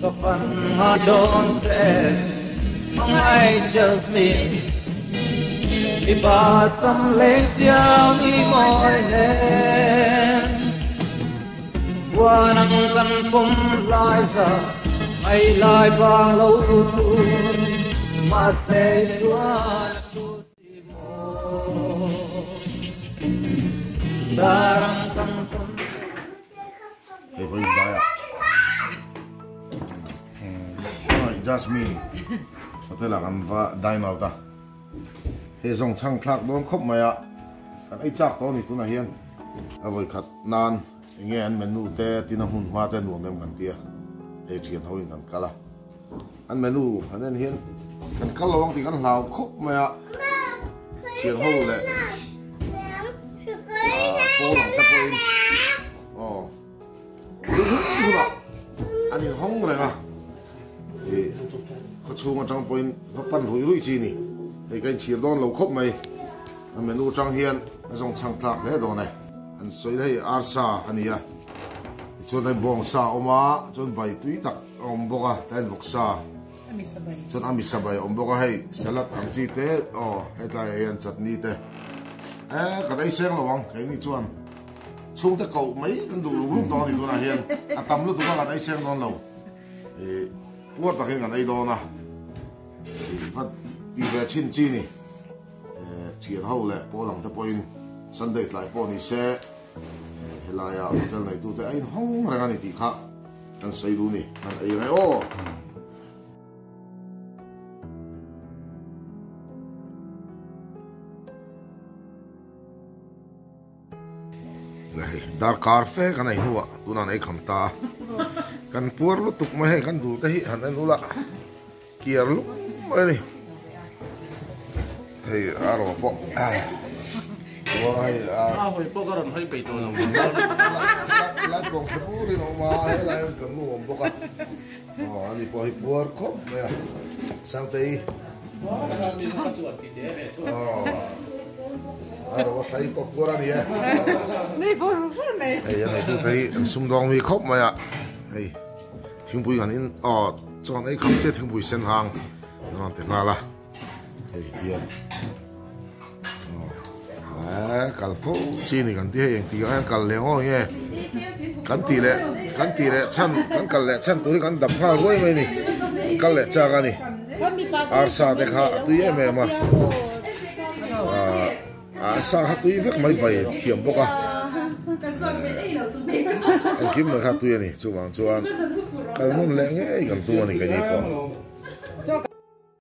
có phần hoa trốn về mong ai Jasmine đi bà xăm lên xiao đi mỏi lên qua nắng căn phong lại giờ hay lại vang lâu mà sẽ chúa darang căn phong Hey, for you, Daya. Jasmine. Hotel là kan va dine out ta. He zong chang thak don khop maya. Kan ai chak to ni tu na hian. Avoi khat nan nge an menu te tina hun hwa te nuam mem kan tia. He thian ho in kan kala. An menu hanen hian kan kalawang ti kan hlaw khop maya. Thian ho le. Po lang ta po in. Oh. Anh nhìn hông rồi à? Thì có chú mà trong point nó pan rủi chi nè, thì cái chiếc đòn lâu khóc mày, anh mình u trong hiền, anh trong trang thạc thế đồ này, anh xoay đây arsa anh nhá, cho đây bong sa oma, cho bài túi tắc om boka, tên vok sa, cho anh misabay om boka hay salad ang chi te, hay là hiền chutney te, cái đấy xem là bong, cái này chuan. Xuống tới cầu mấy cái đồ lúc đó thì tôi là hiền, tầm lúc tôi là cái xem non lâu, buốt vào cái cái đó nè, bắt đi về chín chi nè, chuyện hậu lệ, bỏ lòng tới point, Sunday lại bỏ đi xe, là hotel này tôi thấy anh không ra cái này thì khác, anh xây luôn nè, anh ấy ô. Dar karfe kan ai nuwa tunan ai khamta kan pur lu tuk mai kan du te hi han anula kiar lu mai ni hey aro po wa ai hoi po karon hoi pe to no la bong sepuri no ma ai la kan nu om boka ani po hi pur khop mai sang te Aro sai ko kura ni Nei for nei. Hey, này tôi thấy sung dong mi khóc mà ạ. Hey, thiên bùi hẳn in, chọn ấy không chết thiên bùi sen hàng, nó thế nào là, hey, yên. Cả phố chi này cần tiền, thì cái cần léo nhé, cần tỷ lệ chân, cần lệ chân tôi cần đập phá quay mấy này, cần lệ cha cái này, arsa để khá tôi em mà. Sa hát túi vết mấy vậy thiểm bốc à anh kiếm được hát túi này chú bạn chú ăn cái nón lẹ nghe gần tua này cái gì bỏ